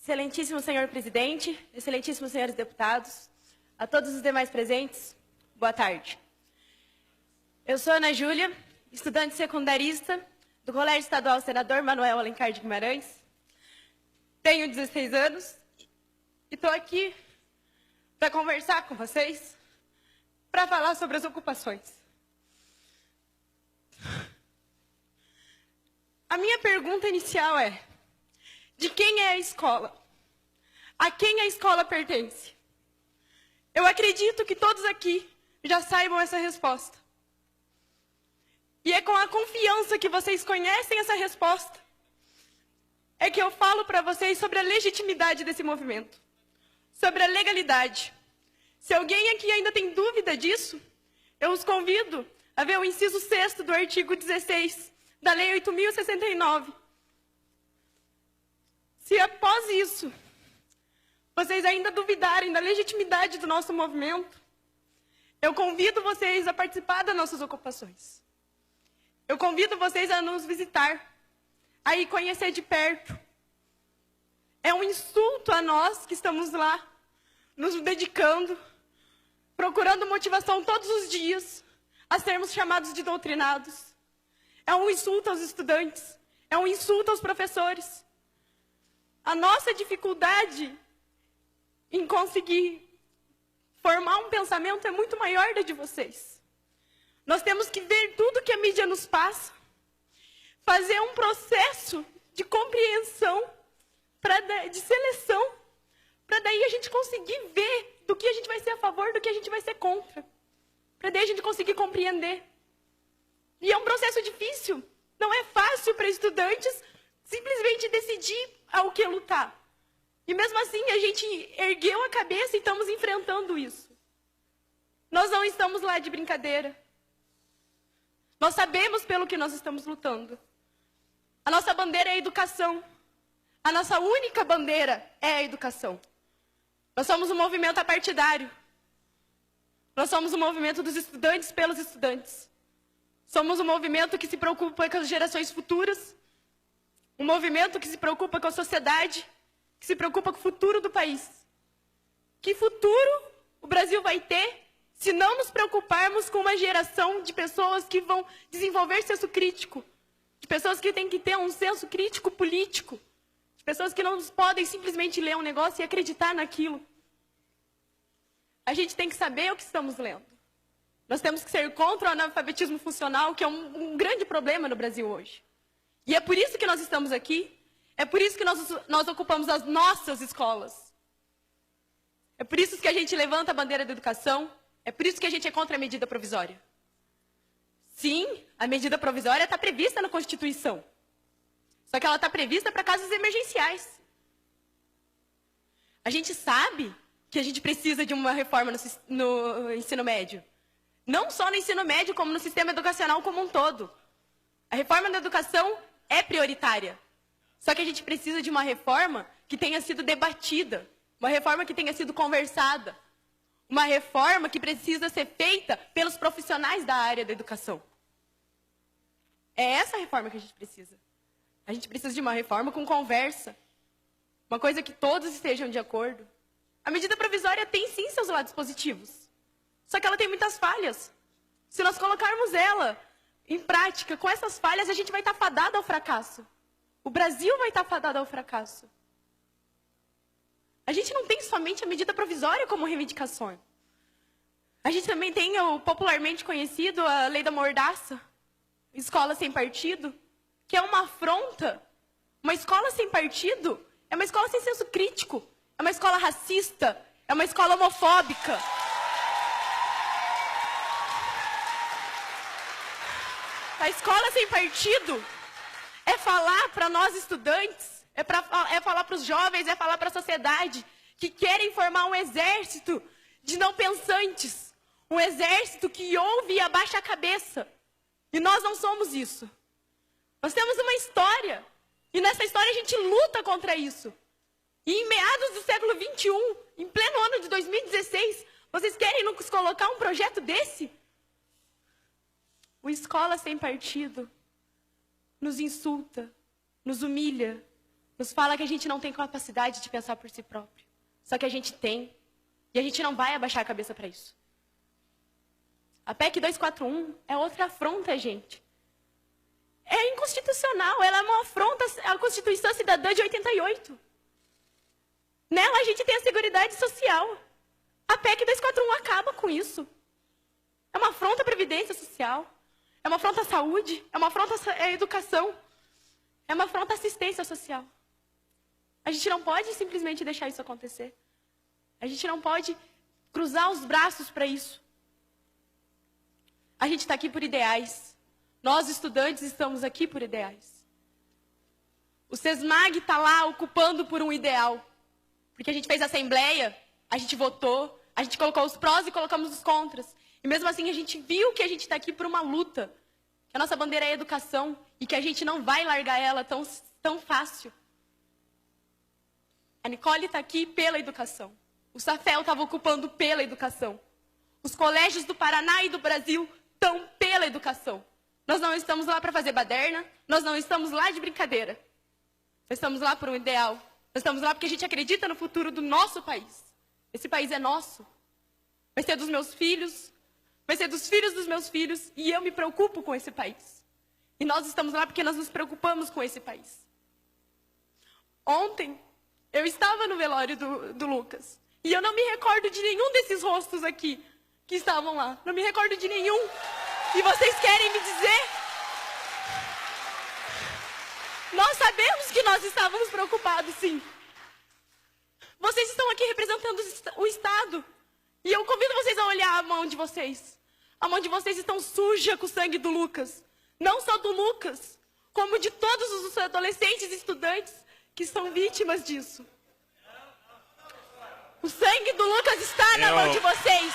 Excelentíssimo senhor presidente, excelentíssimos senhores deputados, a todos os demais presentes, boa tarde. Eu sou Ana Júlia, estudante secundarista do Colégio Estadual Senador Manuel Alencar de Guimarães. Tenho 16 anos e estou aqui para conversar com vocês, para falar sobre as ocupações. A minha pergunta inicial é: de quem é a escola? A quem a escola pertence? Eu acredito que todos aqui já saibam essa resposta. E é com a confiança que vocês conhecem essa resposta é que eu falo para vocês sobre a legitimidade desse movimento, sobre a legalidade. Se alguém aqui ainda tem dúvida disso, eu os convido a ver o inciso 6º do artigo 16 da Lei 8.069. Se após isso, vocês ainda duvidarem da legitimidade do nosso movimento, eu convido vocês a participar das nossas ocupações. Eu convido vocês a nos visitar, a ir conhecer de perto. É um insulto a nós que estamos lá, nos dedicando, procurando motivação todos os dias, a sermos chamados de doutrinados. É um insulto aos estudantes, é um insulto aos professores. A nossa dificuldade em conseguir formar um pensamento é muito maior da de vocês. Nós temos que ver tudo que a mídia nos passa, fazer um processo de compreensão, de seleção, para daí a gente conseguir ver do que a gente vai ser a favor, do que a gente vai ser contra, para daí a gente conseguir compreender. E é um processo difícil, não é fácil para estudantes simplesmente decidir ao que lutar. E mesmo assim, a gente ergueu a cabeça e estamos enfrentando isso. Nós não estamos lá de brincadeira. Nós sabemos pelo que nós estamos lutando. A nossa bandeira é a educação. A nossa única bandeira é a educação. Nós somos um movimento apartidário. Nós somos um movimento dos estudantes pelos estudantes. Somos um movimento que se preocupa com as gerações futuras. Um movimento que se preocupa com a sociedade, que se preocupa com o futuro do país. Que futuro o Brasil vai ter se não nos preocuparmos com uma geração de pessoas que vão desenvolver senso crítico, de pessoas que têm que ter um senso crítico político, de pessoas que não podem simplesmente ler um negócio e acreditar naquilo. A gente tem que saber o que estamos lendo. Nós temos que ser contra o analfabetismo funcional, que é um grande problema no Brasil hoje. E é por isso que nós estamos aqui, é por isso que nós ocupamos as nossas escolas. É por isso que a gente levanta a bandeira da educação, é por isso que a gente é contra a medida provisória. Sim, a medida provisória está prevista na Constituição. Só que ela está prevista para casos emergenciais. A gente sabe que a gente precisa de uma reforma no ensino médio. Não só no ensino médio, como no sistema educacional como um todo. A reforma da educação é prioritária. Só que a gente precisa de uma reforma que tenha sido debatida, uma reforma que tenha sido conversada, uma reforma que precisa ser feita pelos profissionais da área da educação. É essa reforma que a gente precisa. A gente precisa de uma reforma com conversa, uma coisa que todos estejam de acordo. A medida provisória tem sim seus lados positivos, só que ela tem muitas falhas. Se nós colocarmos ela em prática, com essas falhas, a gente vai estar fadado ao fracasso. O Brasil vai estar fadado ao fracasso. A gente não tem somente a medida provisória como reivindicação. A gente também tem o popularmente conhecido, a lei da mordaça, escola sem partido, que é uma afronta. Uma escola sem partido é uma escola sem senso crítico, é uma escola racista, é uma escola homofóbica. A escola sem partido é falar para nós estudantes, é falar para os jovens, é falar para a sociedade que querem formar um exército de não pensantes, um exército que ouve e abaixa a cabeça. E nós não somos isso. Nós temos uma história, e nessa história a gente luta contra isso. E em meados do século XXI, em pleno ano de 2016, vocês querem nos colocar um projeto desse? O Escola Sem Partido nos insulta, nos humilha, nos fala que a gente não tem capacidade de pensar por si próprio. Só que a gente tem. E a gente não vai abaixar a cabeça para isso. A PEC 241 é outra afronta, gente. É inconstitucional, ela é uma afronta à Constituição Cidadã de 88. Nela a gente tem a Seguridade Social. A PEC 241 acaba com isso. É uma afronta à Previdência Social. É uma afronta à saúde. É uma afronta à educação. É uma afronta à assistência social. A gente não pode simplesmente deixar isso acontecer. A gente não pode cruzar os braços para isso. A gente está aqui por ideais. Nós, estudantes, estamos aqui por ideais. O SESMAG está lá ocupando por um ideal. Porque a gente fez assembleia, a gente votou, a gente colocou os prós e colocamos os contras. E mesmo assim a gente viu que a gente está aqui por uma luta. Que a nossa bandeira é a educação e que a gente não vai largar ela tão fácil. A Nicole está aqui pela educação. O Safel estava ocupando pela educação. Os colégios do Paraná e do Brasil estão pela educação. Nós não estamos lá para fazer baderna, nós não estamos lá de brincadeira. Nós estamos lá por um ideal. Nós estamos lá porque a gente acredita no futuro do nosso país. Esse país é nosso. Vai ser dos meus filhos, vai ser dos filhos dos meus filhos, e eu me preocupo com esse país. E nós estamos lá porque nós nos preocupamos com esse país. Ontem, eu estava no velório do Lucas, e eu não me recordo de nenhum desses rostos aqui que estavam lá. Não me recordo de nenhum. E vocês querem me dizer? Nós sabemos que nós estávamos preocupados, sim. Vocês estão aqui representando o Estado. E eu convido vocês a olhar a mão de vocês. A mão de vocês está suja com o sangue do Lucas. Não só do Lucas, como de todos os adolescentes e estudantes que são vítimas disso. O sangue do Lucas está na mão de vocês.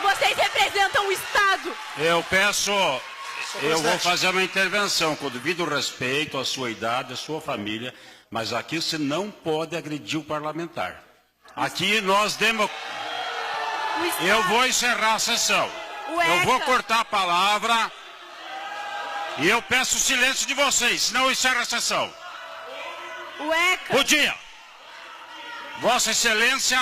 Vocês representam o Estado. Eu vou fazer uma intervenção com devido respeito à sua idade, à sua família, mas aqui você não pode agredir o parlamentar. Aqui nós Eu vou encerrar a sessão. Eu vou cortar a palavra e eu peço o silêncio de vocês, senão eu encerro a sessão. Bom dia. Vossa Excelência,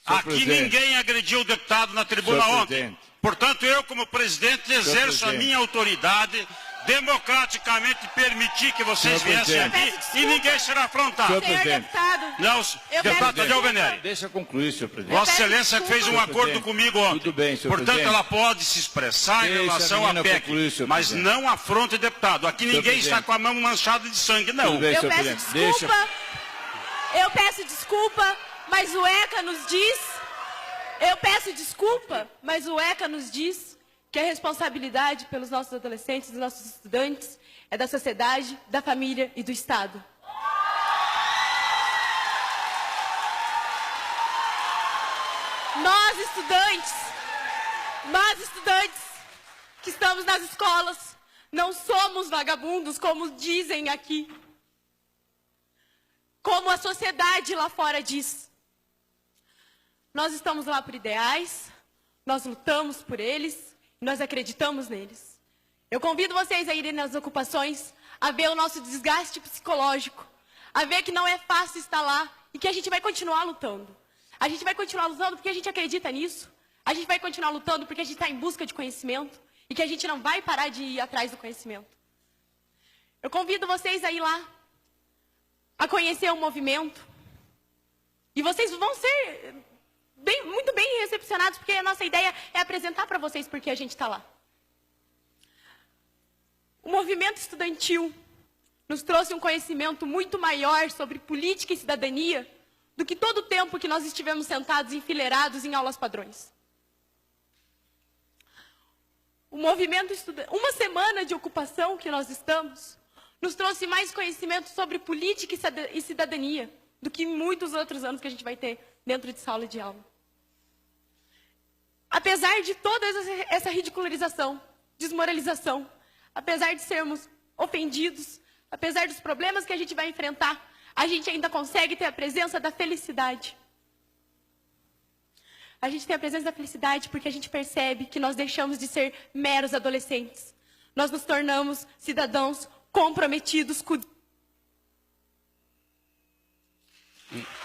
aqui ninguém agrediu o deputado na tribuna ontem. Portanto, eu, como presidente, exerço a minha autoridade, democraticamente permitir que vocês viessem aqui e ninguém será afrontado. Senhor deputado, não, deputado Tadeu Venere. Deixa eu concluir, senhor presidente. Vossa Excelência fez um acordo comigo ontem. Tudo bem, senhor Portanto, presidente. ela pode se expressar em relação à PEC, concluir, mas presidente. não afronte deputado. Aqui ninguém está com a mão manchada de sangue, não. Tudo bem, eu senhor peço presidente. desculpa. Eu peço desculpa, mas o ECA nos diz... Eu peço desculpa, mas o ECA nos diz que a responsabilidade pelos nossos adolescentes, dos nossos estudantes, é da sociedade, da família e do Estado. Nós estudantes que estamos nas escolas, não somos vagabundos, como dizem aqui. Como a sociedade lá fora diz. Nós estamos lá por ideais, nós lutamos por eles, nós acreditamos neles. Eu convido vocês a irem nas ocupações, a ver o nosso desgaste psicológico, a ver que não é fácil estar lá e que a gente vai continuar lutando. A gente vai continuar lutando porque a gente acredita nisso. A gente vai continuar lutando porque a gente está em busca de conhecimento e que a gente não vai parar de ir atrás do conhecimento. Eu convido vocês a ir lá, a conhecer o movimento. E vocês vão ser muito bem recepcionados, porque a nossa ideia é apresentar para vocês por que a gente está lá. O movimento estudantil nos trouxe um conhecimento muito maior sobre política e cidadania do que todo o tempo que nós estivemos sentados enfileirados em aulas padrões. O movimento uma semana de ocupação que nós estamos nos trouxe mais conhecimento sobre política e cidadania do que muitos outros anos que a gente vai ter dentro de sala de aula. Apesar de toda essa ridicularização, desmoralização, apesar de sermos ofendidos, apesar dos problemas que a gente vai enfrentar, a gente ainda consegue ter a presença da felicidade. A gente tem a presença da felicidade porque a gente percebe que nós deixamos de ser meros adolescentes. Nós nos tornamos cidadãos comprometidos com Hum.